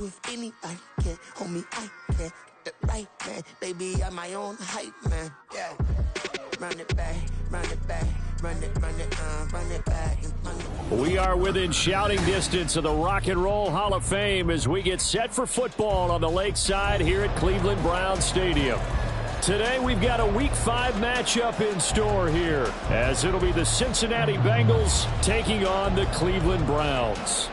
If anybody can, homie, I can. The right man, baby, I'm my own hype man. Yeah. Run it back, run it back, run it back, and run it. We are within shouting distance of the Rock and Roll Hall of Fame as we get set for football on the lakeside here at Cleveland Browns Stadium. Today we've got a Week 5 matchup in store here, as it'll be the Cincinnati Bengals taking on the Cleveland Browns.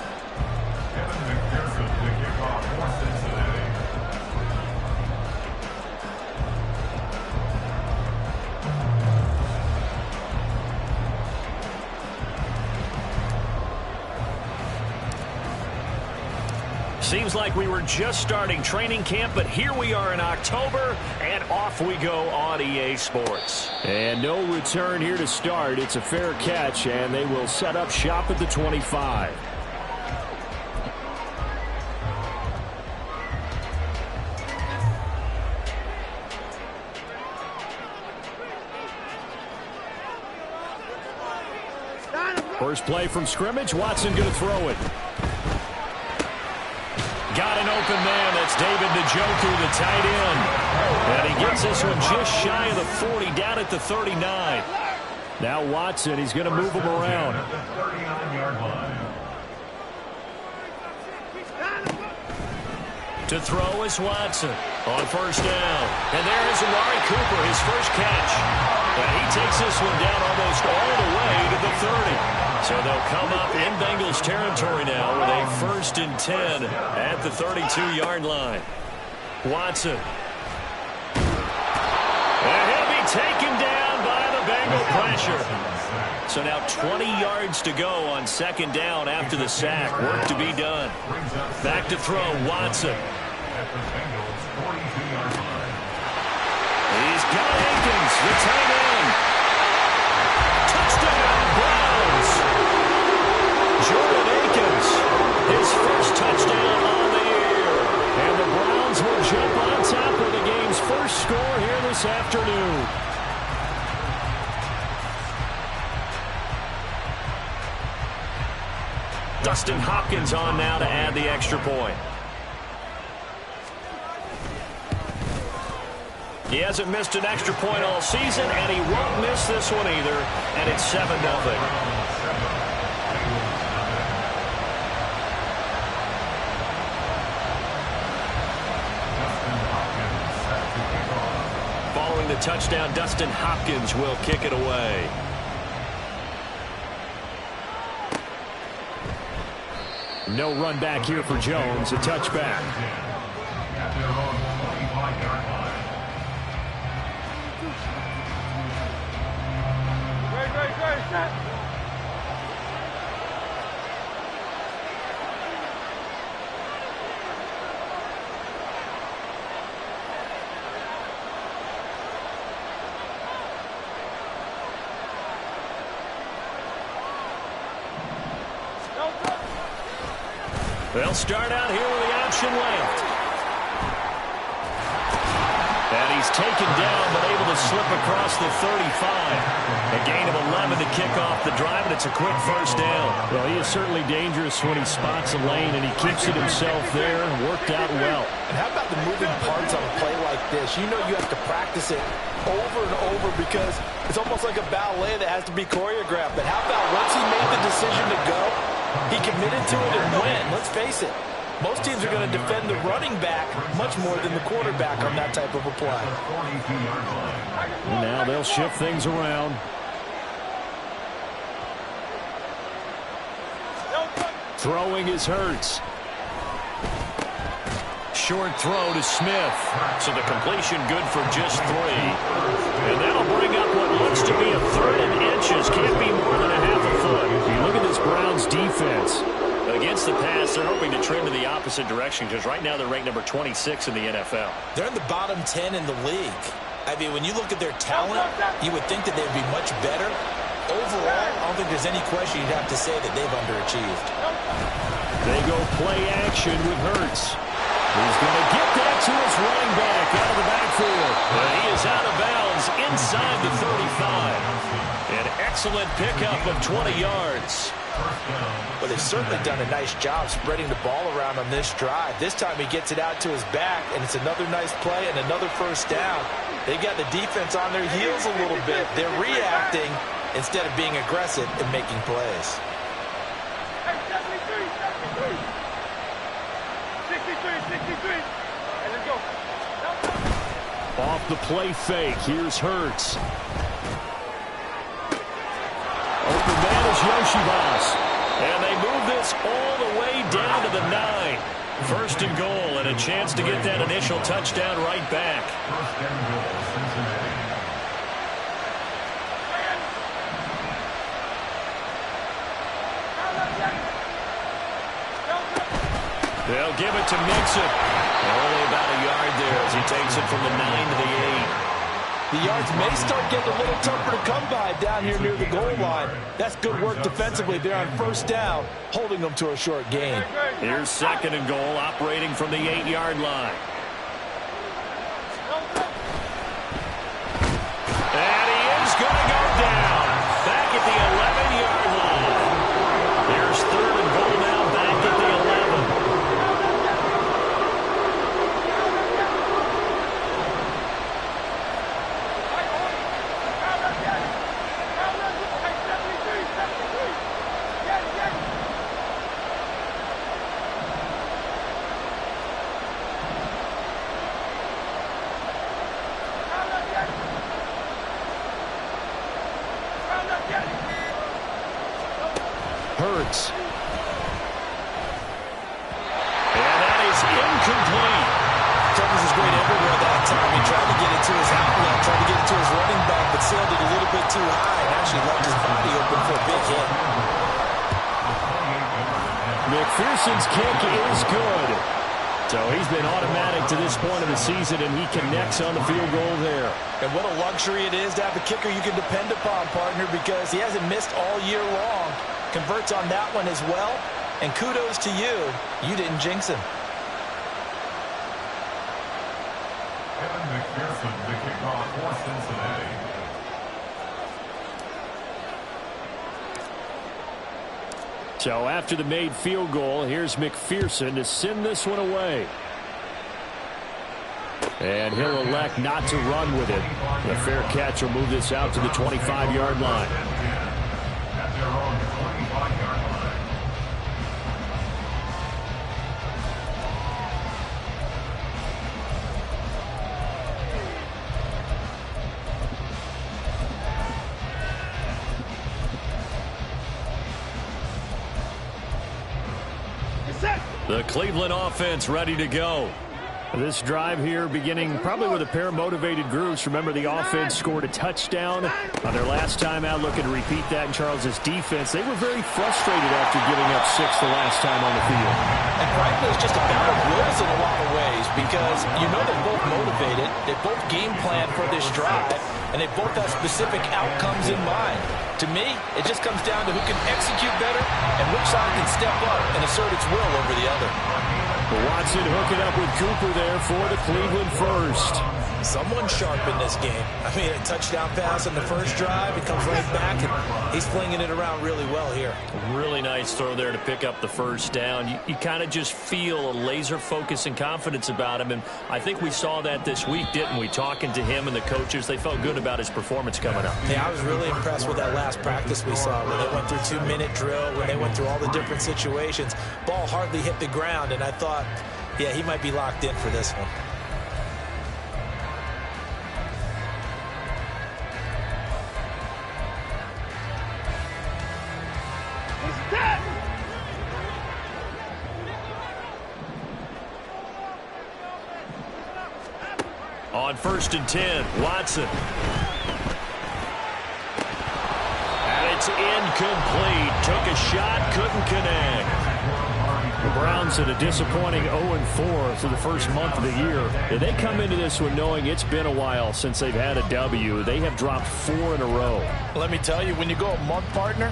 Seems like we were just starting training camp, but here we are in October, and off we go on EA Sports. And no return here to start. It's a fair catch, and they will set up shop at the 25. First play from scrimmage. Watson going to throw it. Got an open man. That's David Njoku, the tight end. And he gets this one just shy of the 40, down at the 39. Now Watson, he's going to move him around. To throw is Watson on first down. And there is Amari Cooper, his first catch. And he takes this one down almost all the way to the 30. So they'll come up in Bengals territory now with a 1st and 10 at the 32-yard line. Watson. And he'll be taken down by the Bengal pressure. So now 20 yards to go on 2nd down after the sack. Work to be done. Back to throw, Watson. He's got Akins, the tight end. Touchdown, Browns. Jordan Akins, his first touchdown on the year. And the Browns will jump on top of the game's first score here this afternoon. Dustin Hopkins on now to add the extra point. He hasn't missed an extra point all season, and he won't miss this one either, and it's 7-0. Following the touchdown, Dustin Hopkins will kick it away. No run back here for Jones, a touchback. They'll start out here with the option left. And he's taken down, but able to slip across the 35. A gain of 11 to kick off the drive, and it's a quick first down. Well, he is certainly dangerous when he spots a lane, and he keeps it himself there. Worked out well. And how about the moving parts on a play like this? You know you have to practice it over and over because it's almost like a ballet that has to be choreographed. But how about once he made the decision to go, he committed to it and went. Let's face it. Most teams are going to defend the running back much more than the quarterback on that type of a play. Now they'll shift things around. Throwing is Hurts. Short throw to Smith. So the completion good for just 3. And that'll bring up what looks to be a 3rd and inches. Can't be more than a half a foot. You look at this Browns defense. Against the pass, they're hoping to trend in the opposite direction because right now they're ranked number 26 in the NFL. They're in the bottom 10 in the league. I mean, when you look at their talent, you would think that they'd be much better. Overall, I don't think there's any question you'd have to say that they've underachieved. They go play action with Hurts. He's going to get that to his running back out of the backfield. But he is out of bounds inside the 35. An excellent pickup of 20 yards. But they've certainly done a nice job spreading the ball around on this drive. This time he gets it out to his back, and it's another nice play and another first down. They got the defense on their heels a little bit. They're reacting instead of being aggressive and making plays. Hey, 73. 63. Hey, let's go. Off the play fake, here's Hurts. Open man is Yoshibas. And they move this all the way down to the 9. First and goal, and a chance to get that initial touchdown right back. They'll give it to Mixon. Only about a yard there as he takes it from the 9 to the 8. The yards may start getting a little tougher to come by down here near the goal line. That's good work defensively there on first down, holding them to a short gain. Here's second and goal, operating from the 8-yard line. And he is going to go down. Back at the 11-yard line. Here's third and goal now, back at the 11. Hurts. And that is incomplete. Thomas was great everywhere that time. He tried to get it to his outlet, tried to get it to his running back, but sailed it a little bit too high and actually left his body open for a big hit. McPherson's kick is good. So he's been automatic to this point of the season, and he connects on the field goal there. And what a luxury it is to have a kicker you can depend upon, partner, because he hasn't missed all year long. Converts on that one as well. And kudos to you. You didn't jinx him. Kevin McPherson, the kickoff for Cincinnati. So after the made field goal, here's McPherson to send this one away. And he'll elect not to run with it. The fair catch will move this out to the 25-yard line. At their own 25-yard line. The Cleveland offense ready to go. This drive here beginning probably with a pair of motivated groups. Remember, the offense scored a touchdown on their last time out, looking to repeat that in Charles' defense. They were very frustrated after giving up 6 the last time on the field. And frankly, it's just a battle of wills in a lot of ways because you know they're both motivated, they both game plan for this drive, and they both have specific outcomes in mind. To me, it just comes down to who can execute better and which side can step up and assert its will over the other. Watson hooking up with Cooper there for the Cleveland first. Someone sharp in this game. I mean, a touchdown pass on the first drive. It comes right back, and he's flinging it around really well here. Really nice throw there to pick up the first down. You kind of just feel a laser focus and confidence about him, and I think we saw that this week, didn't we? Talking to him and the coaches, they felt good about his performance coming up. Yeah, I was really impressed with that last practice we saw when they went through 2-minute drill, when they went through all the different situations. Ball hardly hit the ground, and I thought, yeah, he might be locked in for this one. On 1st and 10, Watson. And it's incomplete. Took a shot, couldn't connect. The Browns at a disappointing 0-4 through the first month of the year. And they come into this one knowing it's been a while since they've had a W. They have dropped 4 in a row. Let me tell you, when you go a month, partner,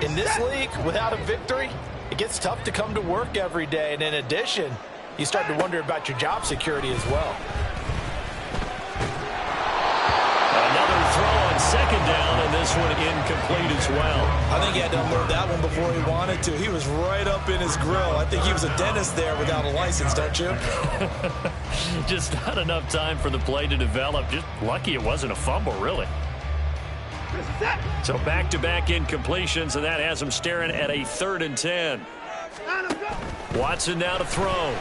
in this league without a victory, it gets tough to come to work every day. And in addition, you start to wonder about your job security as well. Another throw on second down, and this one incomplete as well. I think he had to unload that one before he wanted to. He was right up in his grill. I think he was a dentist there without a license, don't you? Just not enough time for the play to develop. Just lucky it wasn't a fumble, really. So back-to-back incompletions, and that has him staring at a 3rd and 10. Watson now to throw.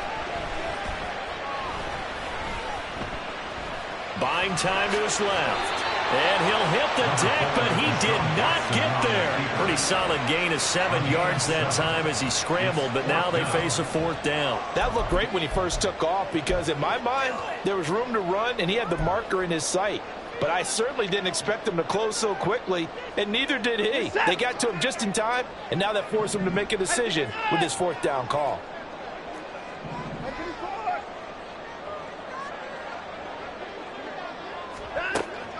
Buying time to his left. And he'll hit the deck, but he did not get there. Pretty solid gain of 7 yards that time as he scrambled, but now they face a 4th down. That looked great when he first took off because, in my mind, there was room to run, and he had the marker in his sight. But I certainly didn't expect him to close so quickly, and neither did he. They got to him just in time, and now that forced him to make a decision with his 4th down call.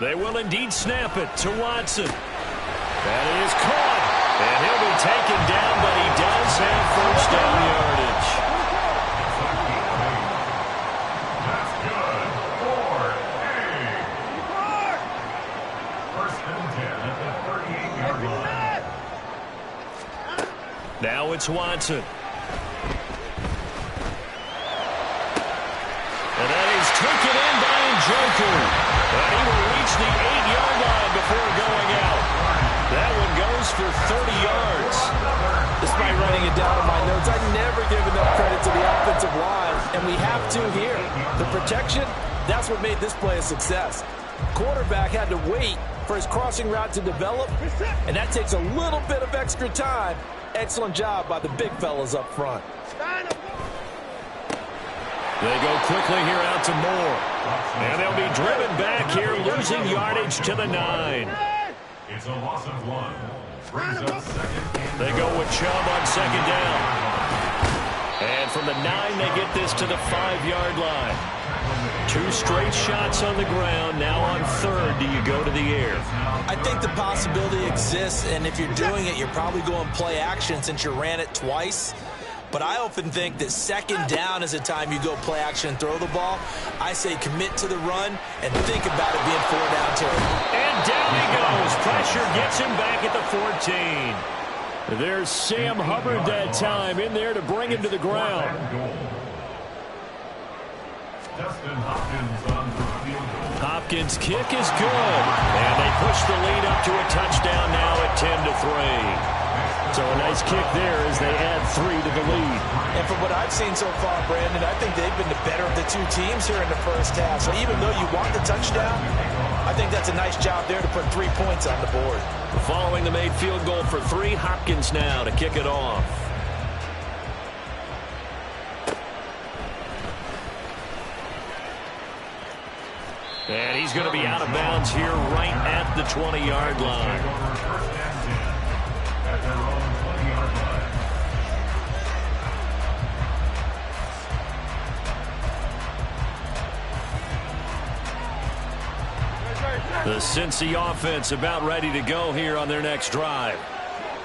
They will indeed snap it to Watson. That is caught. And he'll be taken down, but he does have 1st down yardage. That's good. 4 1st and 10 at the 38-yard line. Now it's Watson. And that is taken in by Njoku. And he will reach the 8-yard line before going out. That one goes for 30 yards. Despite writing it down in my notes, I never give enough credit to the offensive line, and we have to here. The protection, that's what made this play a success. Quarterback had to wait for his crossing route to develop, and that takes a little bit of extra time. Excellent job by the big fellas up front. They go quickly here out to Moore. And they'll be driven back here, losing yardage to the 9. It's a loss of 1. Brings up 2nd. They go with Chubb on 2nd down. And from the 9, they get this to the 5-yard line. 2 straight shots on the ground. Now on 3rd, do you go to the air? I think the possibility exists, and if you're doing it, you're probably going play action since you ran it twice. But I often think that 2nd down is a time you go play action and throw the ball. I say commit to the run and think about it being 4 down territory. And down he goes. Pressure gets him back at the 14. There's Sam Hubbard that time in there to bring him to the ground. Dustin Hopkins on the field goal. Hopkins' kick is good. And they push the lead up to a touchdown now at 10-3. So a nice kick there as they add 3 to the lead. And from what I've seen so far, Brandon, I think they've been the better of the 2 teams here in the first half. So even though you want the touchdown, I think that's a nice job there to put 3 points on the board. Following the made field goal for 3, Hopkins now to kick it off. And he's going to be out of bounds here right at the 20-yard line. At their own 20-yard line. The Cincy offense about ready to go here on their next drive.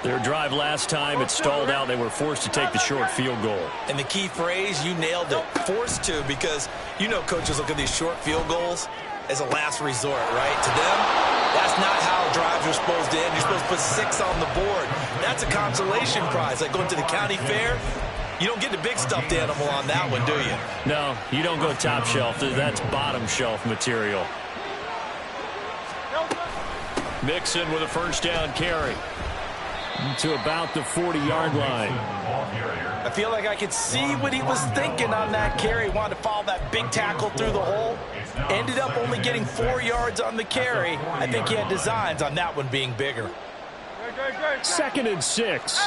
Their drive last time, it stalled out. They were forced to take the short field goal. And the key phrase, you nailed it, forced to, because you know coaches look at these short field goals as a last resort, right? To them, that's not how drives are supposed to end. You're supposed to put 6 on the board. That's a consolation prize, like going to the county fair. You don't get the big stuffed animal on that one, do you? No, you don't go top shelf. That's bottom shelf material. Mixon with a 1st down carry to about the 40-yard line. I feel like I could see what he was thinking on that carry. Wanted to follow that big tackle through the hole. Ended up only getting 4 yards on the carry. I think he had designs on that one being bigger. 2nd and 6.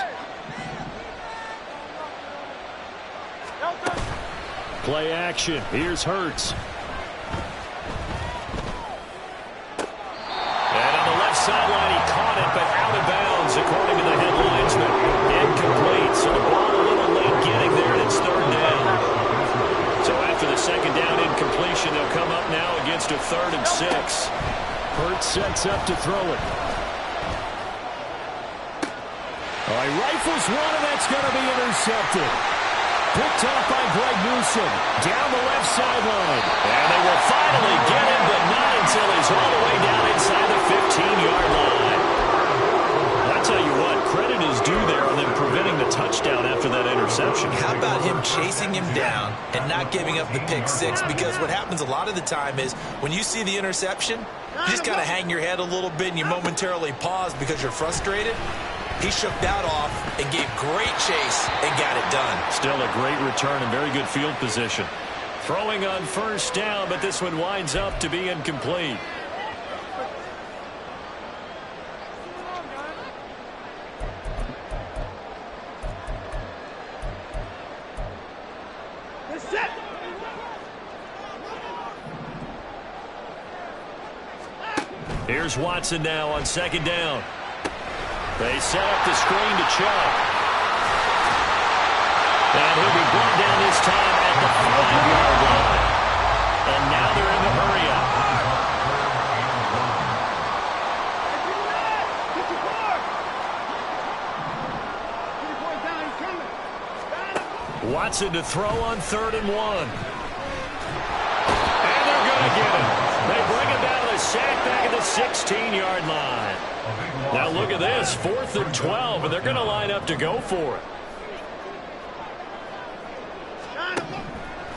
Play action. Here's Hurts. And on the left sideline, he caught it, but out of bounds, according to the head linesman. Incomplete, so the ball a little late getting there, and it's 3rd down. So after the 2nd down incompletion, they'll come up now against a 3rd and 6. Hurts sets up to throw it. All right, rifles one, and that's going to be intercepted. Picked off by Greg Newsom down the left sideline. And they will finally get him, but not until he's all the way down inside the 15-yard line. interception. How about him chasing him down and not giving up the pick six? Because what happens a lot of the time is when you see the interception, you just kind of hang your head a little bit and you momentarily pause because you're frustrated. He shook that off and gave great chase and got it done. Still a great return and very good field position. Throwing on first down, but this one winds up to be incomplete. Here's Watson now on second down. They set up the screen to Chubb. And he'll be brought down this time at the 5-yard line. And now they're in the hurry-up. Watson to throw on 3rd and 1. And they're going to get him. They bring him down to the sack back at the 16-yard line. Now look at this, 4th and 12, and they're going to line up to go for it.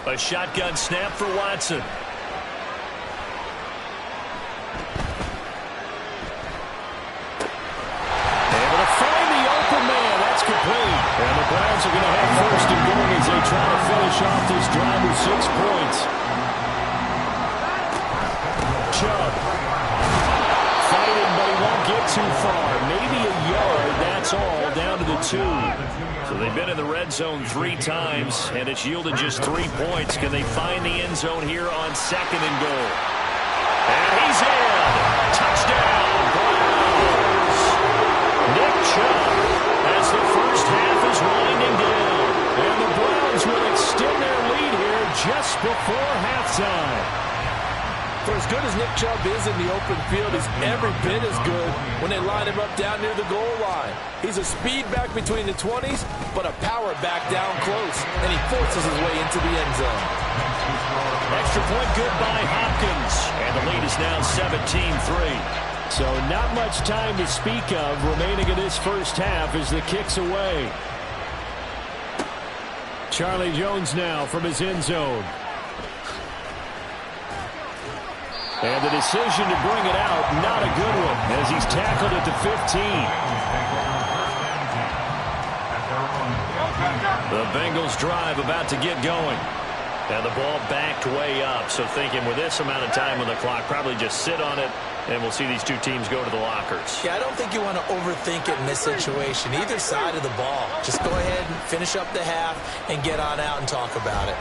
A shotgun snap for Watson. Able to find the open man. That's complete. And the Browns are going to have 1st and goal as they try to finish off this drive with 6 points. Chubb. Fighting, but he won't get too far. Maybe a yard, that's all, down to the 2. So they've been in the red zone 3 times, and it's yielded just 3 points. Can they find the end zone here on 2nd and goal? And he's in. Touchdown, Browns. Nick Chubb as the first half is winding down. And the Browns will extend their lead here just before halftime. For as good as Nick Chubb is in the open field, he's every bit as good when they line him up down near the goal line. He's a speed back between the 20s, but a power back down close, and he forces his way into the end zone. Extra point good by Hopkins, and the lead is now 17-3. So not much time to speak of remaining in this first half as the kick's away. Charlie Jones now from his end zone. And the decision to bring it out, not a good one, as he's tackled at the 15. The Bengals drive about to get going. And the ball backed way up, so thinking with this amount of time on the clock, probably just sit on it, and we'll see these two teams go to the lockers. Yeah, I don't think you want to overthink it in this situation. Either side of the ball. Just go ahead and finish up the half and get on out and talk about it.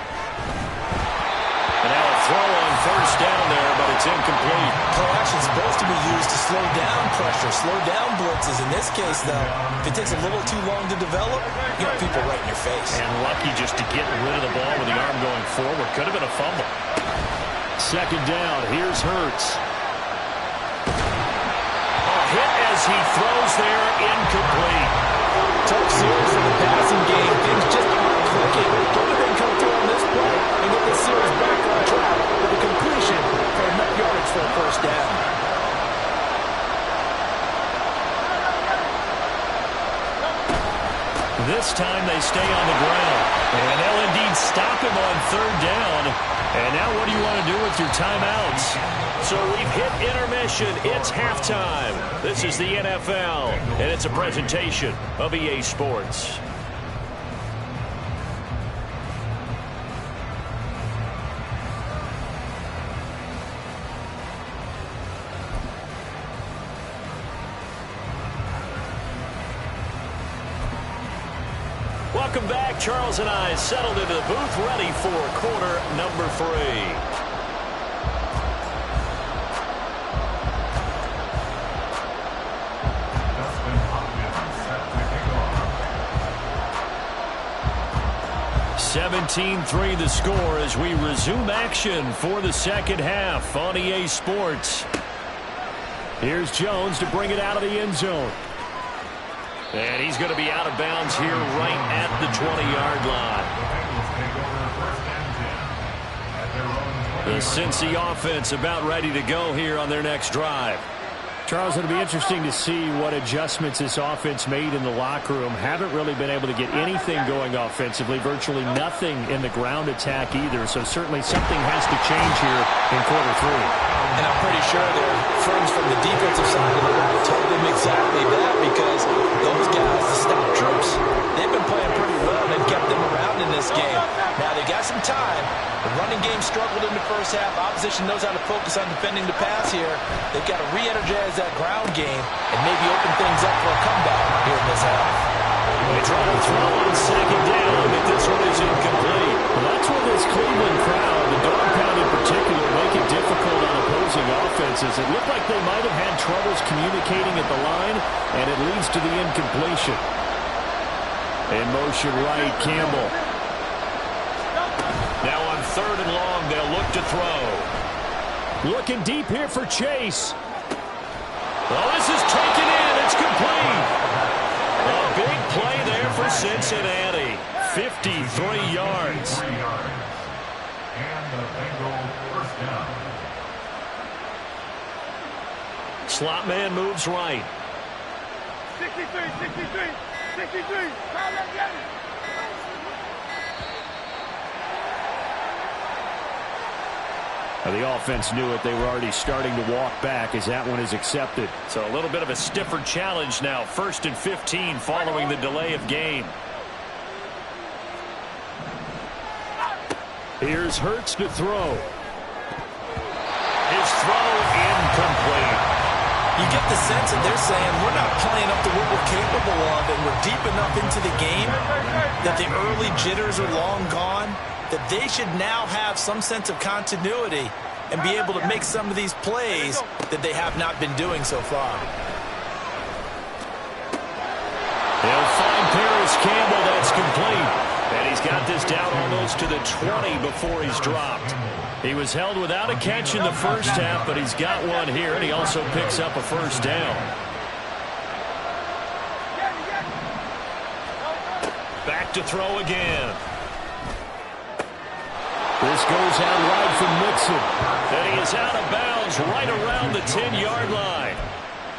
And now a throw on first down there, but it's incomplete. Play action is supposed to be used to slow down pressure, slow down blitzes. In this case, though, if it takes a little too long to develop, you have people right in your face. And lucky just to get rid of the ball with the arm going forward. Could have been a fumble. Second down, here's Hurts. A hit as he throws there, incomplete. Tough series for the passing game. Things just aren't clicking. Don't they come through on this play and get the series back on track with a completion for enough yardage for a first down. This time they stay on the ground. And they'll indeed stop him on third down. And now what do you want to do with your timeouts? So we've hit intermission. It's halftime. This is the NFL, and it's a presentation of EA Sports. Welcome back. Charles and I settled into the booth, ready for quarter number 3. Seventeen 17-3 the score as we resume action for the second half on EA Sports. Here's Jones to bring it out of the end zone. And he's going to be out of bounds here right at the 20-yard line. The Cincy offense about ready to go here on their next drive. Charles, it'll be interesting to see what adjustments this offense made in the locker room. Haven't really been able to get anything going offensively, virtually nothing in the ground attack either. So certainly something has to change here in quarter three. And I'm pretty sure their friends from the defensive side of the ball told them exactly that, because those guys, the stop troops, they've been playing pretty well and kept them around in this game. Now they got some time. The running game struggled in the first half. Opposition knows how to focus on defending the pass here. They've got to re-energize that ground game and maybe open things up for a comeback here in this half. They try to throw on second down, but this one is incomplete. Well, that's where this Cleveland crowd, the dog pound in particular, make it difficult on opposing offenses. It looked like they might have had troubles communicating at the line, and it leads to the incompletion. In motion right, Campbell. Now on third and long, they'll look to throw. Looking deep here for Chase. Well, this is taken in. It's complete. A big play there for Cincinnati. 53 yards. And the Bengals first down. Slot man moves right. 63, 63, 63. Call that game. The offense knew it. They were already starting to walk back as that one is accepted. So a little bit of a stiffer challenge now. 1st and 15 following the delay of game. Here's Hurts to throw. His throw incomplete. You get the sense that they're saying we're not playing up to what we're capable of, and we're deep enough into the game that the early jitters are long gone, that they should now have some sense of continuity and be able to make some of these plays that they have not been doing so far. They'll find Paris Campbell. That's complete. And he's got this down almost to the 20 before he's dropped. He was held without a catch in the first half, but he's got one here, and he also picks up a first down. Back to throw again. This goes out wide from Mixon. And he is out of bounds right around the 10-yard line.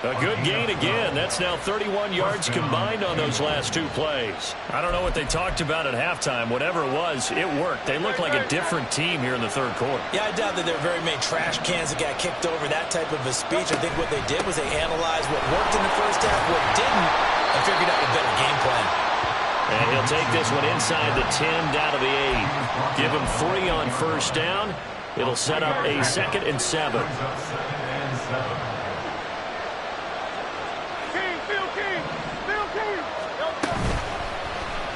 A good gain again. That's now 31 yards combined on those last two plays. I don't know what they talked about at halftime. Whatever it was, it worked. They look like a different team here in the third quarter. Yeah, I doubt that there are very many trash cans that got kicked over, that type of a speech. I think what they did was they analyzed what worked in the first half, what didn't, and figured out a better game plan. And he'll take this one inside the 10 down to the 8. Give him 3 on first down. It'll set up a 2nd and 7.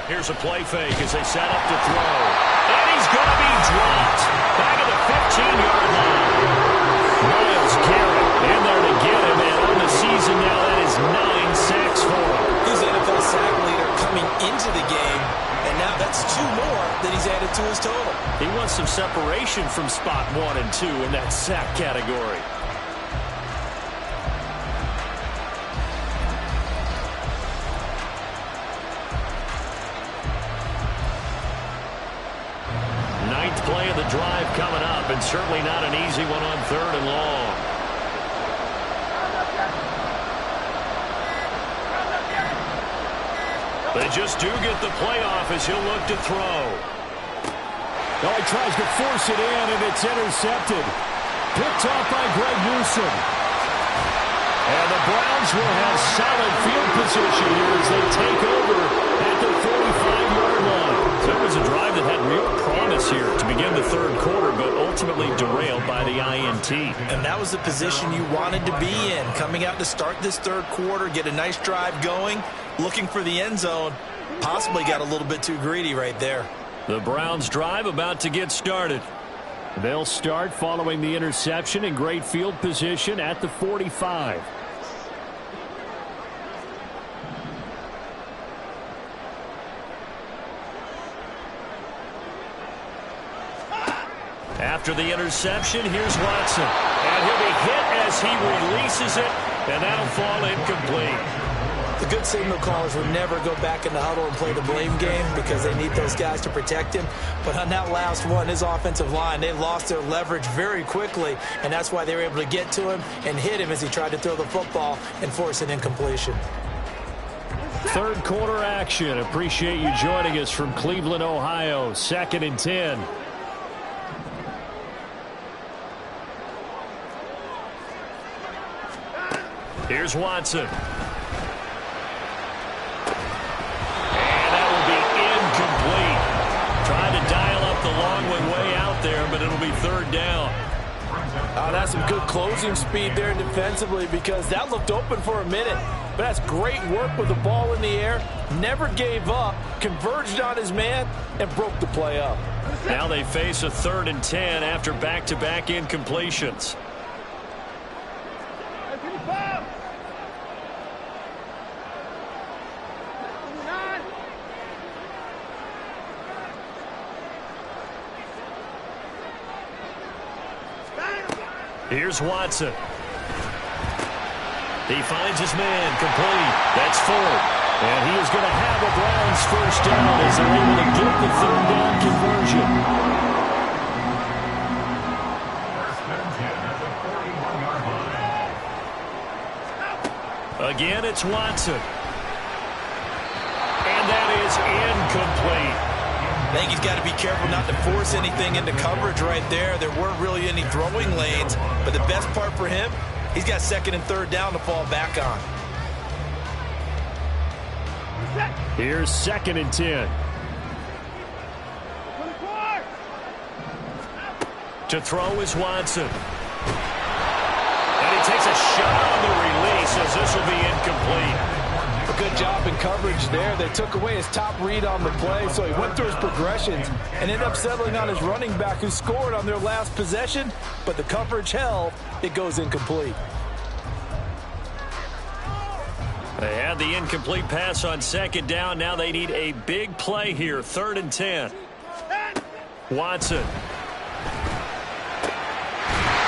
Here's a play fake as they set up to throw. And he's going to be dropped. Back at the 15-yard line. Miles Garrett in there to get him. And on the season now, that is 9 sacks for him. He's the NFL sack leader coming into the game. And now that's 2 more that he's added to his total. He wants some separation from spot 1 and 2 in that sack category. Play of the drive coming up, and certainly not an easy one on 3rd and long. They just do get the playoff as he'll look to throw. Oh, he tries to force it in, and it's intercepted. Picked off by Greg Newsome. And the Browns will have solid field position here as they take over at the 45-yard line. So it was a drive that had real promise here to begin the third quarter, but ultimately derailed by the INT. And that was the position you wanted to be in, coming out to start this third quarter, get a nice drive going, looking for the end zone. Possibly got a little bit too greedy right there. The Browns drive about to get started. They'll start following the interception in great field position at the 45. After the interception, here's Watson. And he'll be hit as he releases it, and that'll fall incomplete. The good signal callers would never go back in the huddle and play the blame game because they need those guys to protect him. But on that last one, his offensive line, they lost their leverage very quickly, and that's why they were able to get to him and hit him as he tried to throw the football and force an incompletion. Third quarter action. Appreciate you joining us from Cleveland, Ohio. 2nd and 10. Here's Watson. And that will be incomplete. Trying to dial up the long one way out there, but it'll be 3rd down. That's some good closing speed there defensively because that looked open for a minute. But that's great work with the ball in the air. Never gave up, converged on his man, and broke the play up. Now they face a 3rd and 10 after back-to-back incompletions. Here's Watson. He finds his man complete. That's 4th. And he is going to have a Browns 1st down as they're able to get the 3rd down conversion. 1st and 10 at the 41-yard line. Again, it's Watson. And that is incomplete. I think he's got to be careful not to force anything into coverage right there. There weren't really any throwing lanes, but the best part for him, he's got 2nd and 3rd down to fall back on. Here's 2nd and 10. To throw is Watson. And he takes a shot on the release as this will be incomplete. A good job in coverage there. They took away his top read on the play, so he went through his progressions and ended up settling on his running back who scored on their last possession, but the coverage held. It goes incomplete. They had the incomplete pass on 2nd down. Now they need a big play here. 3rd and 10. Watson.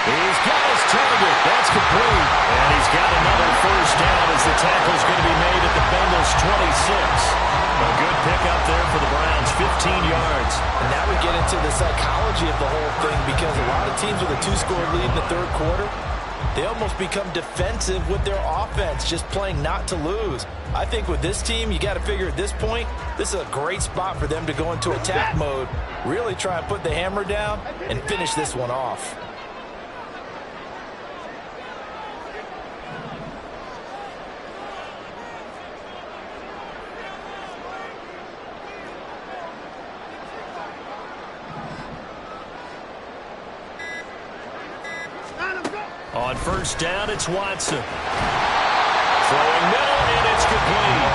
He's got his target. That's complete. And he's got another 1st down as the tackle's going to be made at the Bengals 26. A good pickup there for the Browns, 15 yards. And now we get into the psychology of the whole thing because a lot of teams with a 2-score lead in the 3rd quarter, they almost become defensive with their offense, just playing not to lose. I think with this team, you got to figure at this point, this is a great spot for them to go into attack mode, really try and put the hammer down and finish this one off. On 1st down, it's Watson. Throwing middle, and it's complete.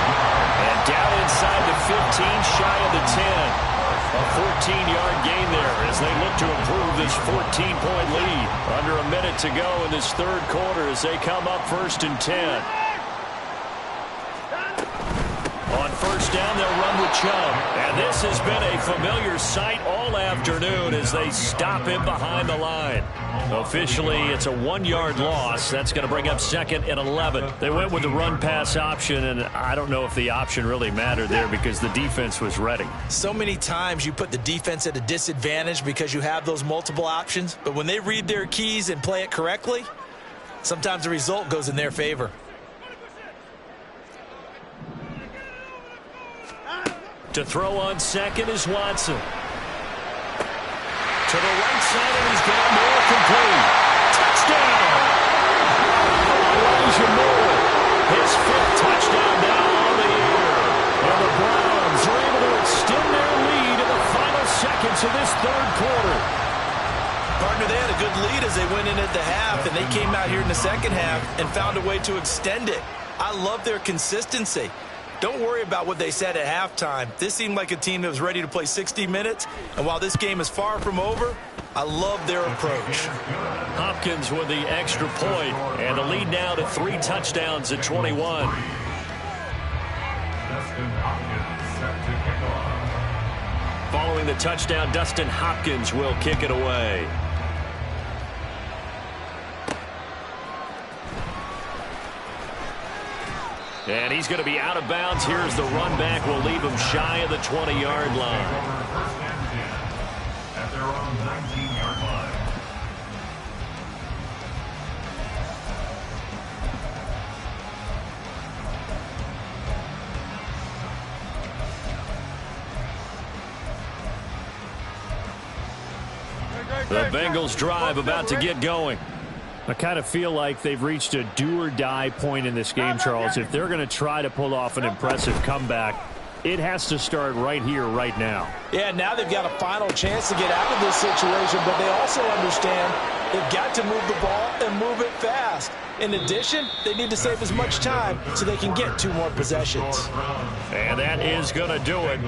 And down inside the 15, shy of the 10. A 14-yard gain there as they look to improve this 14-point lead. Under a minute to go in this 3rd quarter as they come up 1st and 10. On 1st down, they'll run with Chubb. And this has been a familiar sight all afternoon as they stop him behind the line. Officially, it's a 1-yard loss. That's going to bring up 2nd and 11. They went with the run-pass option, and I don't know if the option really mattered there because the defense was ready. So many times you put the defense at a disadvantage because you have those multiple options, but when they read their keys and play it correctly, sometimes the result goes in their favor. To throw on 2nd is Watson. To the right side, and he's got more complete. Touchdown! Elijah Moore, his 5th touchdown now on the year. And the Browns are able to extend their lead in the final seconds of this 3rd quarter. Partner, they had a good lead as they went in at the half, and they came out here in the 2nd half and found a way to extend it. I love their consistency. Don't worry about what they said at halftime. This seemed like a team that was ready to play 60 minutes. And while this game is far from over, I love their approach. Hopkins with the extra point, and the lead now to 3 touchdowns at 21. Dustin Hopkins set to kick off. Following the touchdown, Dustin Hopkins will kick it away. And he's going to be out of bounds. Here's the run back. Will leave him shy of the 20-yard line. First and 10 at their own 19-yard line. The Bengals drive about to get going. I kind of feel like they've reached a do-or-die point in this game, Charles. If they're going to try to pull off an impressive comeback, it has to start right here, right now. Yeah, now they've got a final chance to get out of this situation, but they also understand they've got to move the ball and move it fast. In addition, they need to save as much time so they can get 2 more possessions. And that is going to do it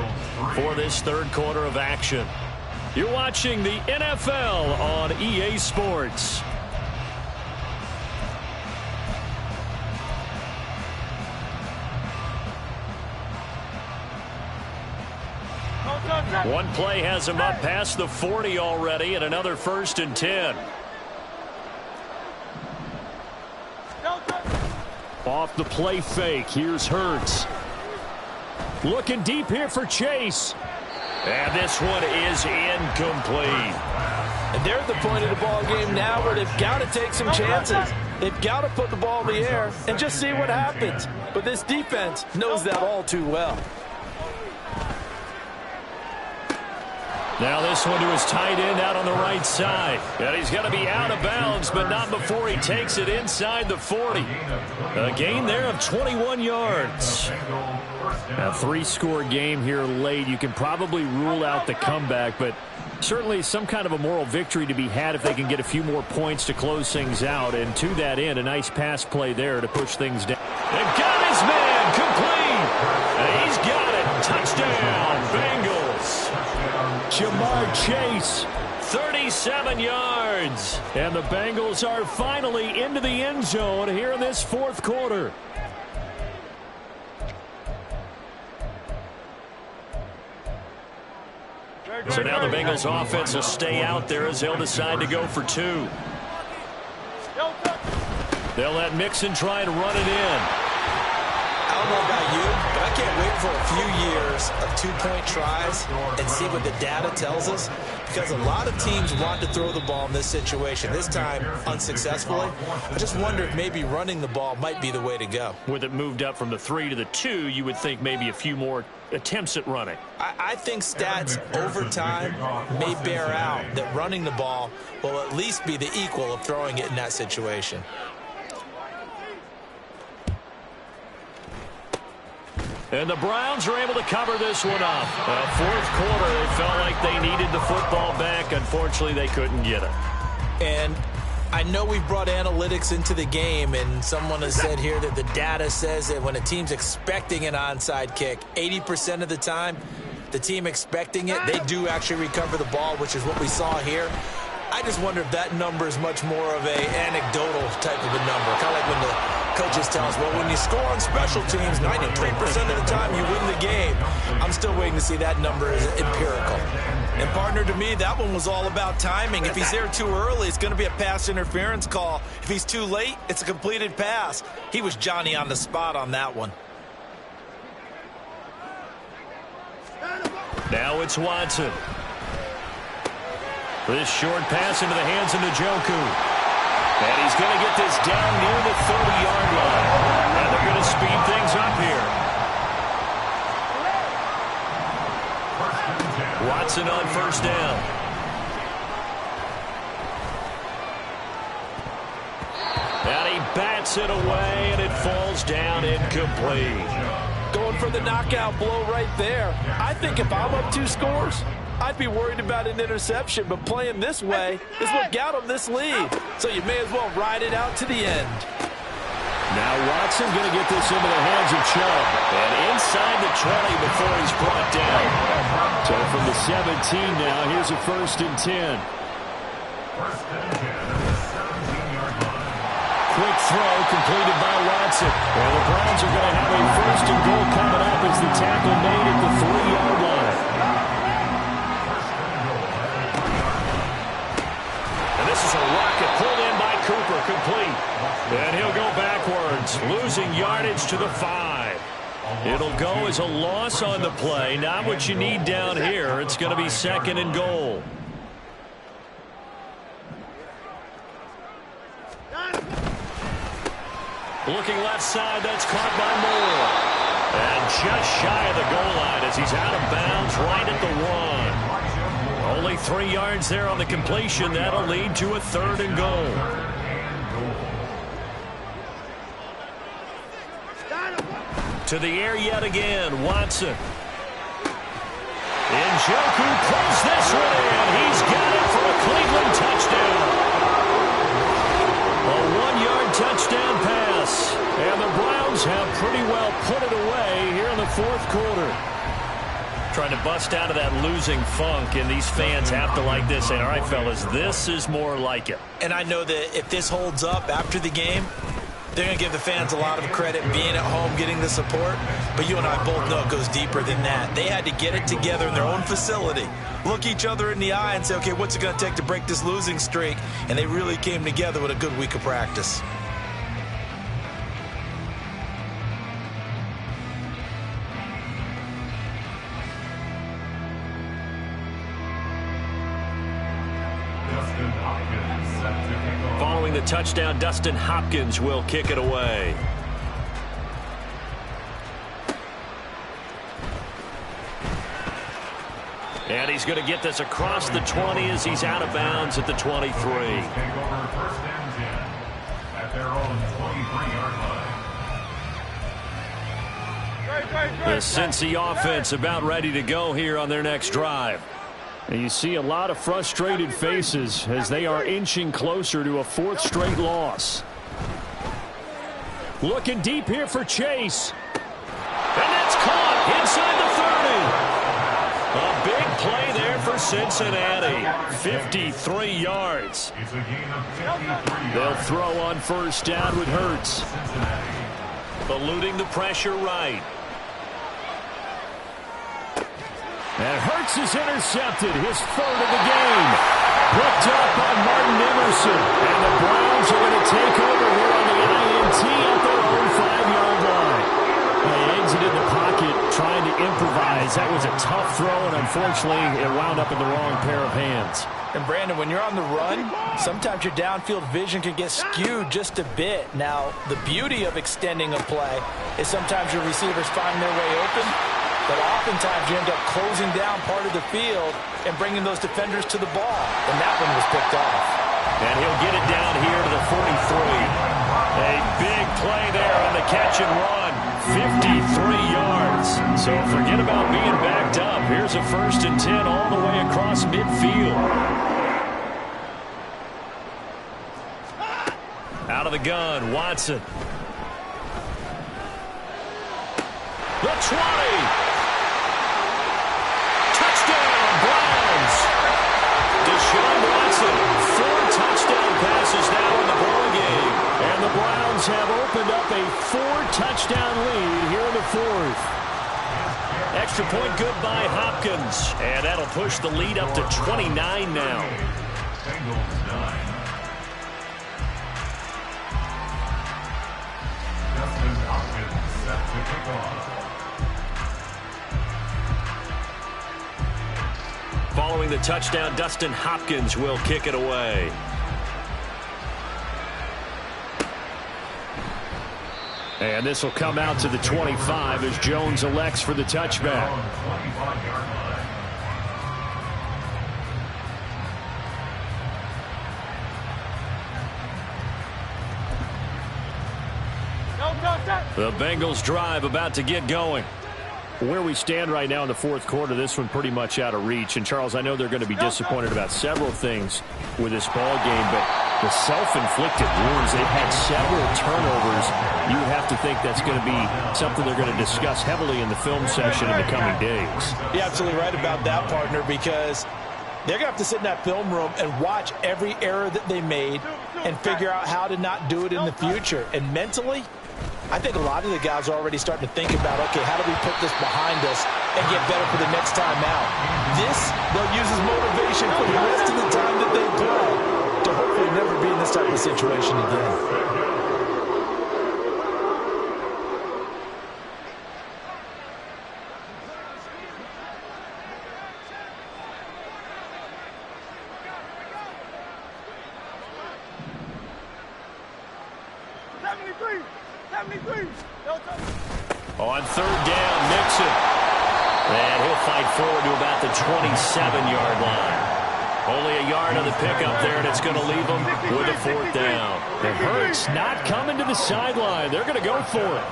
for this third quarter of action. You're watching the NFL on EA Sports. One play has him up past the 40 already, and another 1st and 10. Off the play fake, here's Hurts. Looking deep here for Chase. And this one is incomplete. And they're at the point of the ball game now where they've got to take some chances. They've got to put the ball in the air and just see what happens. But this defense knows that all too well. Now this one to his tight end out on the right side. And he's going to be out of bounds, but not before he takes it inside the 40. A gain there of 21 yards. A 3-score game here late. You can probably rule out the comeback, but certainly some kind of a moral victory to be had if they can get a few more points to close things out. And to that end, a nice pass play there to push things down. They've got his man complete. And he's got it. Touchdown, Bengals. Jamar Chase. 37 yards. And the Bengals are finally into the end zone here in this fourth quarter. So now the Bengals offense will stay out there as they'll decide to go for 2. They'll let Mixon try to run it in. I don't know about you, but I can't wait for a few years of 2-point tries and see what the data tells us, because a lot of teams want to throw the ball in this situation. This time, unsuccessfully. I just wonder if maybe running the ball might be the way to go. With it moved up from the 3 to the 2, you would think maybe a few more attempts at running. I think stats over time may bear out that running the ball will at least be the equal of throwing it in that situation. And the Browns are able to cover this one up. Fourth quarter, they felt like they needed the football back. Unfortunately, they couldn't get it. And I know we've brought analytics into the game, and someone has said here that the data says that when a team's expecting an onside kick, 80% of the time, the team expecting it, they do actually recover the ball, which is what we saw here. I just wonder if that number is much more of an anecdotal type of a number. Kind of like when the coaches tell us, well, when you score on special teams, 93% of the time you win the game. I'm still waiting to see that number is empirical. And partner, to me, that one was all about timing. If he's there too early, it's going to be a pass interference call. If he's too late, it's a completed pass. He was Johnny on the spot on that one. Now it's Watson. This short pass into the hands of Njoku. And he's going to get this down near the 30-yard line. And they're going to speed things up here. Watson on first down. And he bats it away, and it falls down incomplete. Going for the knockout blow right there. I think if I'm up 2 scores, I'd be worried about an interception, but playing this way is what got him this lead. So you may as well ride it out to the end. Now Watson going to get this into the hands of Chubb. And inside the 20 before he's brought down. So from the 17 now, here's a 1st and 10. First and 10 at the 17-yard line. Quick throw completed by Watson. Well, the Browns are going to have a 1st and goal coming up as the tackle made at the 3-yard line. This is a rocket pulled in by Cooper, complete. And he'll go backwards, losing yardage to the 5. It'll go as a loss on the play. Not what you need down here. It's going to be 2nd and goal. Looking left side, that's caught by Moore. And just shy of the goal line as he's out of bounds right at the 1. Only 3 yards there on the completion. That'll lead to a 3rd and goal. To the air yet again, Watson. Njoku pulls this one in. He's got it for a Cleveland touchdown. A 1-yard touchdown pass. And the Browns have pretty well put it away here in the 4th quarter. Trying to bust out of that losing funk, and these fans have to like this. And all right, fellas, this is more like it. And I know that if this holds up after the game, they're going to give the fans a lot of credit being at home, getting the support. But you and I both know it goes deeper than that. They had to get it together in their own facility, look each other in the eye and say, okay, what's it going to take to break this losing streak? And they really came together with a good week of practice. Following the touchdown, Dustin Hopkins will kick it away. And he's going to get this across the 20 as he's out of bounds at the 23. Take over 1st and 10 at their own 23-yard line. The Cincy offense about ready to go here on their next drive. And you see a lot of frustrated faces as they are inching closer to a 4th straight loss. Looking deep here for Chase. And that's caught inside the 30. A big play there for Cincinnati. 53 yards. It's a gain of 53 They'll yards. throw on 1st down with Hurts. Eluding the pressure right. And Hurts is intercepted, his 3rd of the game. Picked up by Martin Emerson. And the Browns are going to take over here on the INT at their own 5-yard line. They exited the pocket trying to improvise. That was a tough throw, and unfortunately, it wound up in the wrong pair of hands. And Brandon, when you're on the run, sometimes your downfield vision can get skewed just a bit. Now, the beauty of extending a play is sometimes your receivers find their way open, but oftentimes you end up closing down part of the field and bringing those defenders to the ball. And that one was picked off. And he'll get it down here to the 43. A big play there on the catch and run. 53 yards. So forget about being backed up. Here's a 1st and 10 all the way across midfield. Out of the gun, Watson. The 20. Touchdown, Browns. Deshaun Watson, 4 touchdown passes now in the ballgame. And the Browns have opened up a 4-touchdown lead here in the 4th. Extra point good by Hopkins. And that'll push the lead up to 29 now. Bengals 9. Dustin Hopkins set to kick off. Following the touchdown, Dustin Hopkins will kick it away. And this will come out to the 25 as Jones elects for the touchback. 25-yard line. The Bengals drive about to get going. Where we stand right now in the 4th quarter, this one pretty much out of reach. And, Charles, I know they're going to be disappointed about several things with this ball game, but the self-inflicted wounds, they've had several turnovers. You would have to think that's going to be something they're going to discuss heavily in the film session in the coming days. You're absolutely right about that, partner, because they're going to have to sit in that film room and watch every error that they made and figure out how to not do it in the future. And mentally, I think a lot of the guys are already starting to think about, okay, how do we put this behind us and get better for the next time out? This, they'll use as motivation for the rest of the time that they play to hopefully never be in this type of situation again. 73. 73. On third down, Mixon. And he'll fight forward to about the 27-yard line. Only a yard on the pickup there, and it's going to leave them with a fourth down. And Hurts not coming to the sideline. They're going to go for it.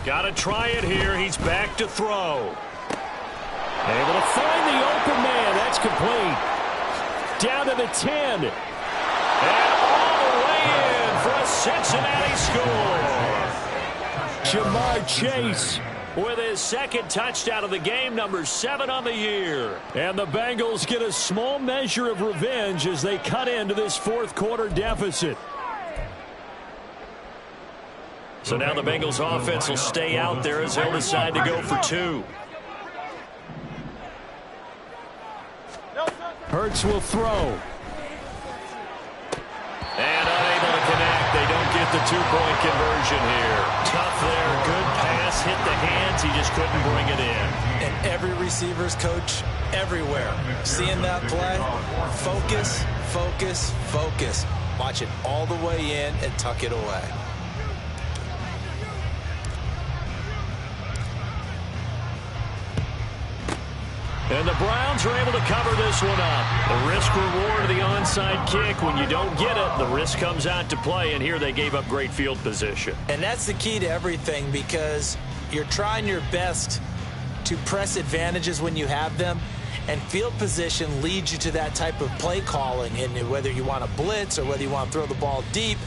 Got to try it here. He's back to throw. Able to find the open man. That's complete. Down to the 10. And all the way in for a Cincinnati score. Jamar Chase with his second touchdown of the game, number 7 on the year. And the Bengals get a small measure of revenge as they cut into this fourth quarter deficit. So now the Bengals offense will stay out there as they'll decide to go for 2. Hurts will throw. And unable to connect. They don't get the 2-point conversion here. Tough there. Good pass. Hit the hands. He just couldn't bring it in. And every receiver's coach everywhere. Seeing that play, focus, focus, focus. Watch it all the way in and tuck it away. And the Browns are able to cover this one up. The risk-reward of the onside kick. When you don't get it, the risk comes out to play, and here they gave up great field position. And that's the key to everything, because you're trying your best to press advantages when you have them, and field position leads you to that type of play calling. And whether you want to blitz or whether you want to throw the ball deep,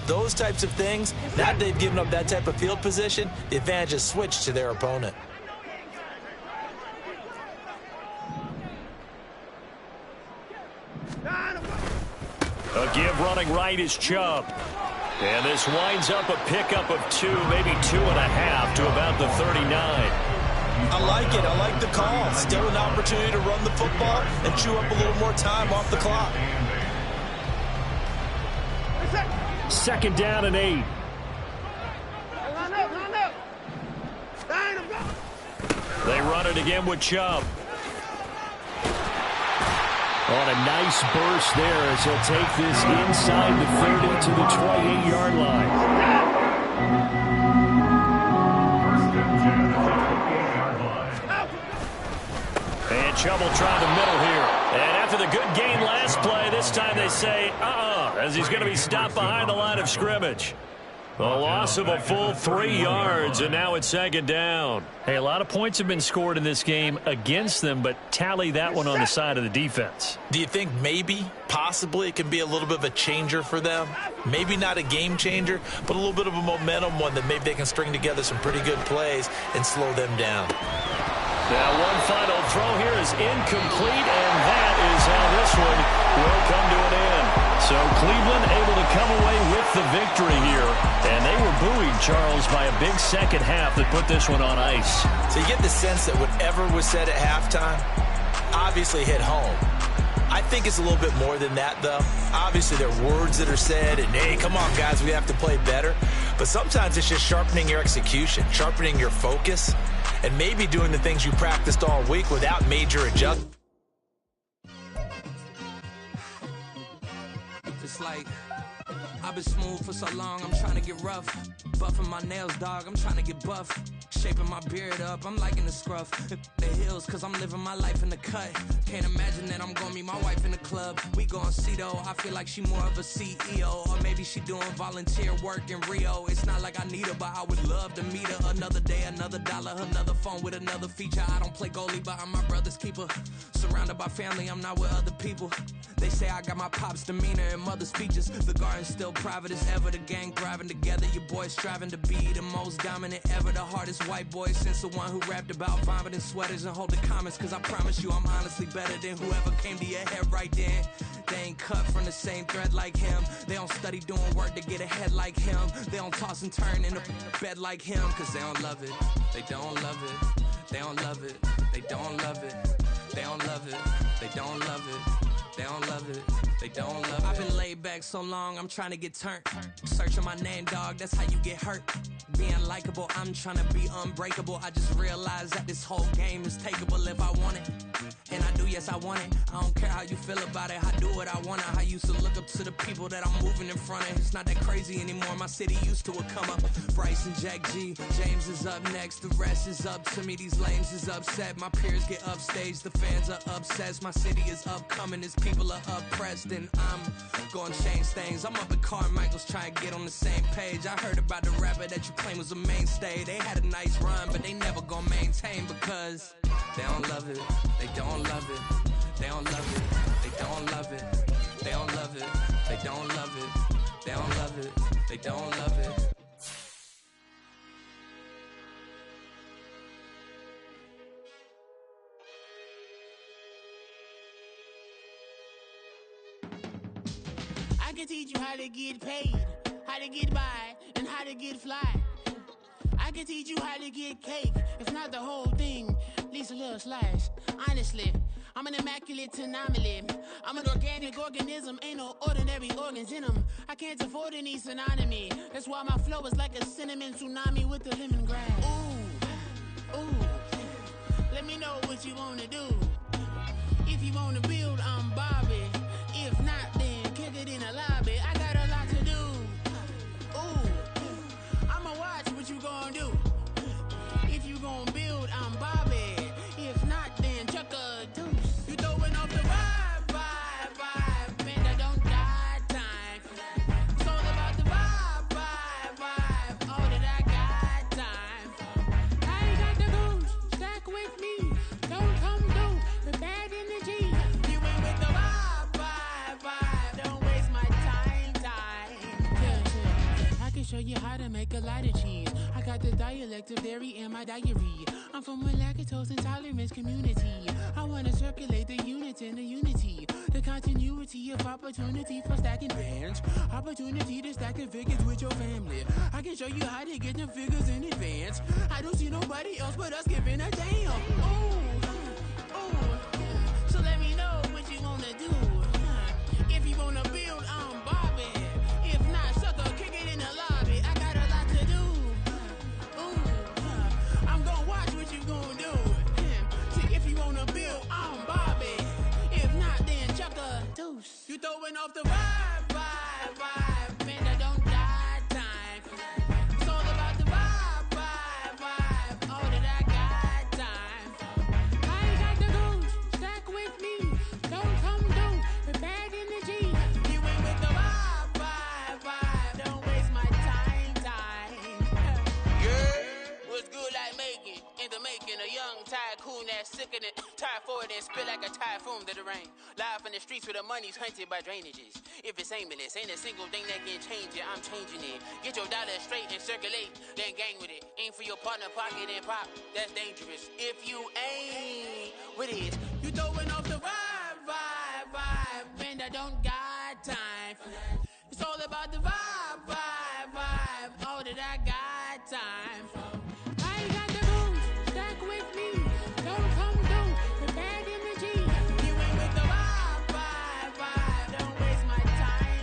those types of things, now that they've given up that type of field position, the advantage is switched to their opponent. A give running right is Chubb. And this winds up a pickup of 2, maybe 2.5 to about the 39. I like it. I like the call. Still an opportunity to run the football and chew up a little more time off the clock. Second down and 8. They run it again with Chubb. On a nice burst there as he'll take this inside the 30 to the 28-yard line. And Chubb will try the middle here. And after the good gain last play, this time they say, as he's going to be stopped behind the line of scrimmage. A loss of a full 3 yards, and now it's second down. Hey, a lot of points have been scored in this game against them, but tally that one on the side of the defense. Do you think maybe, possibly, it can be a little bit of a changer for them? Maybe not a game changer, but a little bit of a momentum one that maybe they can string together some pretty good plays and slow them down. Now one final throw here is incomplete, and that is how this one will come to an end. So Cleveland able to come away with the victory here, and they were buoyed, Charles, by a big second half that put this one on ice. So you get the sense that whatever was said at halftime obviously hit home. I think it's a little bit more than that, though. Obviously, there are words that are said, and, hey, come on, guys, we have to play better. But sometimes it's just sharpening your execution, sharpening your focus, and maybe doing the things you practiced all week without major adjustments. It's like, I've been smooth for so long, I'm trying to get rough. Buffing my nails, dog, I'm trying to get buff. Shaping my beard up, I'm liking the scruff. The hills, cause I'm living my life in the cut. Can't imagine that I'm gonna meet my wife in the club. We gon' see though, I feel like she more of a CEO. Or maybe she doing volunteer work in Rio. It's not like I need her, but I would love to meet her. Another day, another dollar, another phone with another feature. I don't play goalie, but I'm my brother's keeper. Surrounded by family, I'm not with other people. They say I got my pop's demeanor and mother's features. The garden's still private as ever, the gang thriving together. Your boys striving to be the most dominant ever. The hardest white boy since the one who rapped about vomiting sweaters and holding comments. Cause I promise you I'm honestly better than whoever came to your head right then. They ain't cut from the same thread like him. They don't study doing work to get ahead like him. They don't toss and turn in the bed like him. Cause they don't love it, they don't love it. They don't love it, they don't love it. They don't love it, they don't love it. They don't love it, they don't love it. I've been laid back so long, I'm trying to get turned. Searching my name, dog, that's how you get hurt. Being likable, I'm trying to be unbreakable. I just realized that this whole game is takeable if I want it. And I do yes, I want it. I don't care how you feel about it. I do what I want. I used to look up to the people that I'm moving in front of. It's not that crazy anymore. My city used to a come up. Bryce and Jack G. James is up next. The rest is up to me. These lames is upset. My peers get upstage. The fans are obsessed. My city is upcoming. His people are oppressed. And I'm gonna change things. I'm up at Carmichael's trying to get on the same page. I heard about the rapper that you claim was a mainstay. They had a nice run, but they never gonna maintain because they don't love it. They don't love it. They don't love it. They don't love it. They don't love it. They don't love it. They don't love it. They don't love it. I can teach you how to get paid, how to get by, and how to get fly. I can teach you how to get cake, if not the whole thing, at least a little slice. Honestly, I'm an immaculate anomaly. I'm an organic organism, ain't no ordinary organs in them. I can't afford any synonymy. That's why my flow is like a cinnamon tsunami with the lemongrass. Ooh, ooh, let me know what you wanna do. If you wanna build, I'm Bobby. If not, then kick it in the lobby. I got a lot to do. Ooh, I'ma watch what you gon' do. If you gon' build, I'm Bobby. If not, then chuck a deuce. You throwing off the vibe, vibe, vibe. Man, I don't got time. It's all about the vibe, vibe, vibe. All that I got time. I ain't got the goose. Stack with me. Don't come through with bad energy. You ain't with the vibe, vibe, vibe. Don't waste my time. Yeah. I can show you how to make a lot of cheese. I got the dialect of dairy in my diary. I'm from a lactose intolerance community. I wanna circulate the unity and the unity. The continuity of opportunity for stacking bands. Opportunity to stacking figures with your family. I can show you how to get them figures in advance. I don't see nobody else but us giving a damn. Ooh, ooh. So let me know what you wanna do. If you wanna build, I'm Bobby. If not, sucker, kick it in the lobby. I got a lot to do. Ooh, I'm gonna watch what you gonna do. See, if you wanna build, I'm Bobby. If not, then chuck a deuce. You throwing off the vibe, vibe, vibe. Man, I don't got time. It's all about the vibe, vibe, vibe. All that I got time. I ain't got the goose. Stack with me. Don't come through with bad energy. You ain't with the vibe, vibe, vibe. Don't waste my time. Yeah, what's good like making? In the making, a young tycoon that's sicker than typhoid and spit like a typhoon to the rain. Live in the streets where the money's hunted by drainages. If it's aimless, ain't a single thing that can change it. I'm changing it. Get your dollar straight and circulate, then gang with it. Aim for your partner, pocket and pop. That's dangerous. If you ain't with it, you throwing off the vibe, vibe, vibe. Man, I don't got time for that. It's all about the vibe, vibe, vibe. All that I got time for. I ain't got the goose. Stack with me. Don't come through with bad energy. You ain't with the vibe, vibe, vibe. Don't waste my time.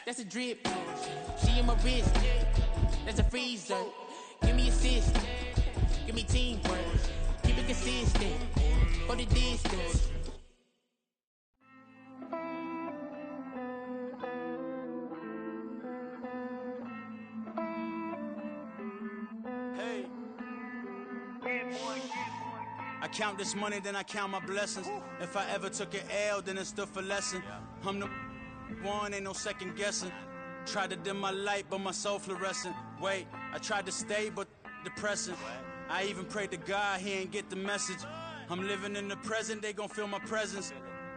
That's a drip. She in my wrist. That's a freezer. Give me a assist. Give me teamwork. Keep it consistent. For the distance. Hey. I count this money, then I count my blessings. If I ever took an L, then it stood for lesson. I'm the one, ain't no second guessing. Tried to dim my light, but my soul fluorescent. Wait, I tried to stay, but depressing. I even prayed to God, he ain't get the message. I'm living in the present, they gon' feel my presence.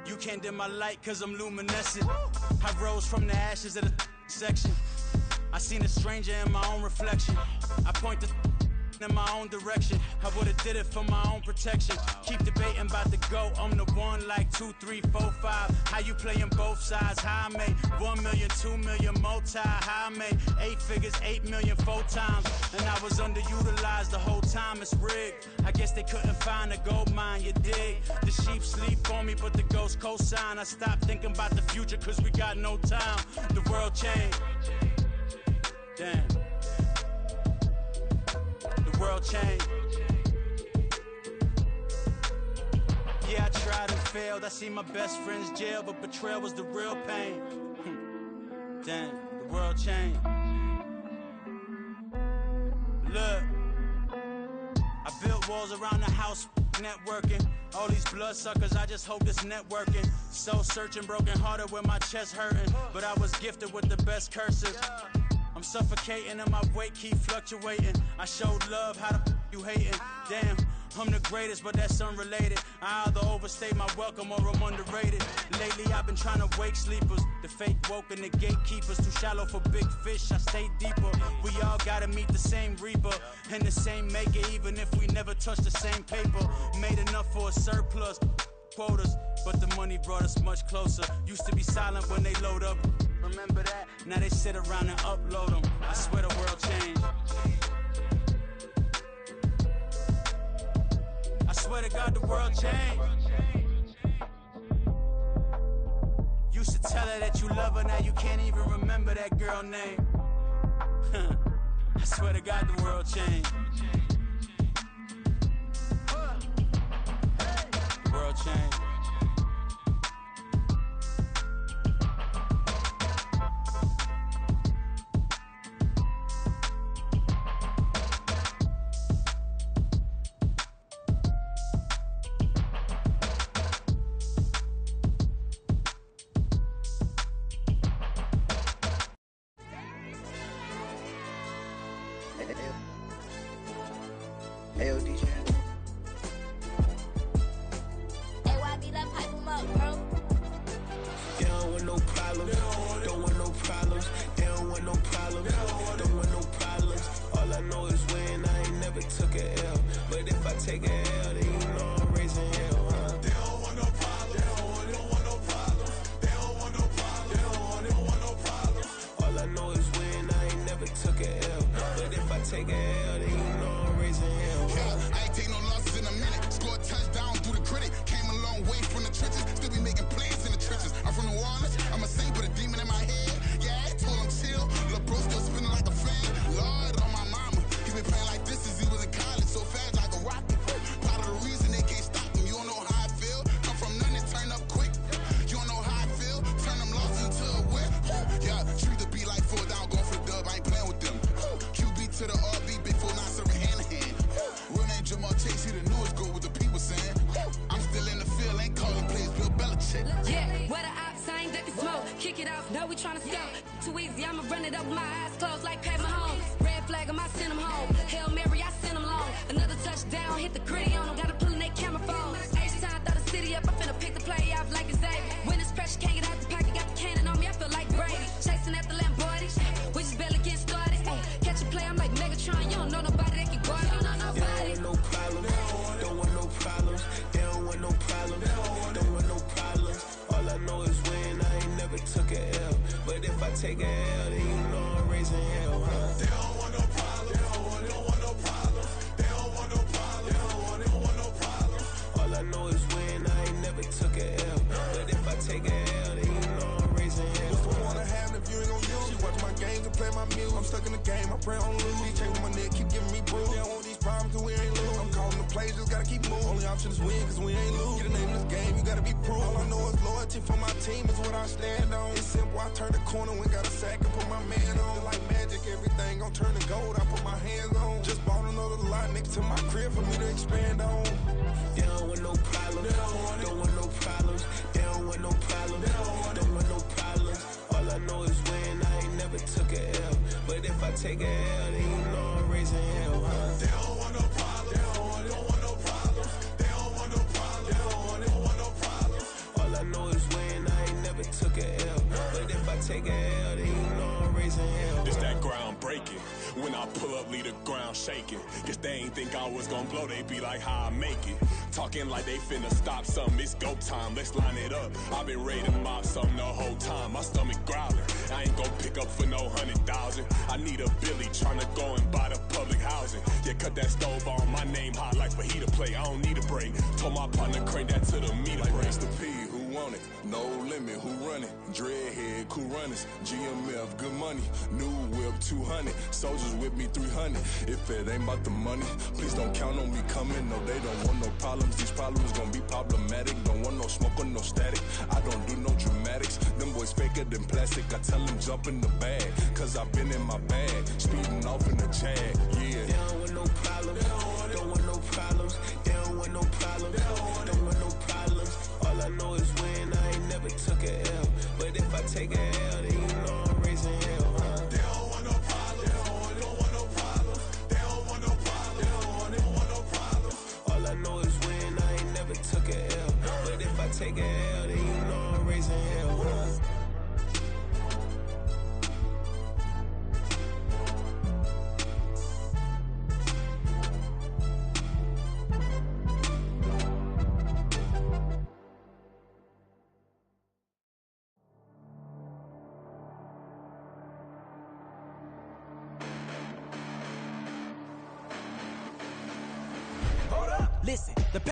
You can't dim my light, cause I'm luminescent. I rose from the ashes of the section. I seen a stranger in my own reflection. I point the in my own direction. I would've did it for my own protection. Keep debating about the GOAT. I'm the one like 2, 3, 4, 5. How you playing both sides? How I made 1 million, 2 million, multi. How I made 8 figures, 8 million, 4 times. And I was underutilized the whole time. It's rigged. I guess they couldn't find a gold mine, you dig? The sheep sleep on me, but the ghost cosign. I stopped thinking about the future, cause we got no time. The world changed. Damn. The world changed. Yeah, I tried and failed. I see my best friends jail, but betrayal was the real pain. Damn, the world changed. Look, I built walls around the house, networking. All these bloodsuckers, I just hope this networking. Soul searching, broken hearted with my chest hurting. But I was gifted with the best curses. I'm suffocating and my weight keep fluctuating. I showed love, how the you hating? Damn, I'm the greatest, but that's unrelated. I either overstay my welcome or I'm underrated. Lately I've been trying to wake sleepers. The fake woke and the gatekeepers. Too shallow for big fish, I stay deeper. We all gotta meet the same reaper and the same maker, even if we never touch the same paper. Made enough for a surplus quotas, but the money brought us much closer. Used to be silent when they load up. Remember that? Now they sit around and upload them. I swear the world changed. I swear to God the world changed. Used to tell her that you love her, now you can't even remember that girl name. I swear to God the world changed. The world changed. Take a L, then you know I'm raising hell, huh? They don't want no problem. They don't want no problem. They don't want no problem. They don't want no problem. All I know is win. I ain't never took a L. But if I take a L, then you know I'm raising hell. What's the point of having if you ain't gon' use? She watch my games and play my music. I'm stuck in the game. I pray on lose. These chains on my neck keep giving me bruise. They don't want these problems 'cause we ain't lose. play, just gotta keep moving. Only option is win, cause we ain't lose. Get a name in this game, you gotta be proof. All I know is loyalty for my team is what I stand on. It's simple, I turn the corner, when got a sack and put my man on. Like magic, everything gon' turn to gold, I put my hands on. Just bought another lot next to my crib for me to expand on. They don't want no problems, don't want no problems. They don't want no problems, don't want no problems. All I know is win, I ain't never took a L. But if I take a L, then you know I'm raising hell, huh? They don't want no problems, they don't want no problems. They don't want no problems, they don't want no problems. All I know is win, I ain't never took a L. But if I take a L, then you know I'm raising hell. This that ground breaking. When I pull up, leave the ground shaking. Guess they ain't think I was gonna blow, they be like, how I make it. Talking like they finna stop something, it's go time, let's line it up. I've been ready to mop something the whole time, my stomach growling. I ain't gon' pick up for no 100,000. I need a Billy tryna go and buy the public housing. Yeah, cut that stove on, my name hot like fajita play. I don't need a break. Told my partner crank that to the meter like break. Race the P, who want it? No limit, who run it? Dreadhead, cool runners. GMF, good money. New whip, 200. Soldiers with me, 300. If it ain't about the money, please don't count on me coming. No, they don't want no problems. These problems gon' be problematic. Don't want no smoke or no static. I don't do no dramatics. Them boys faker than plastic. I tell them jump in the bag, cause I've been in my bag. Speeding off in the Jag, yeah. They don't want no problems, don't want no problems. They don't want no problems, don't want no problems. All I know is win, I ain't never took a L. But if I take a L, then you know I'm raising hell, huh? They don't want no problems, they don't want no problems. They don't want no problems, they don't want no problems. All I know is win, I ain't never took a L. But if I take a L, then you know I'm raising hell, huh? Listen, the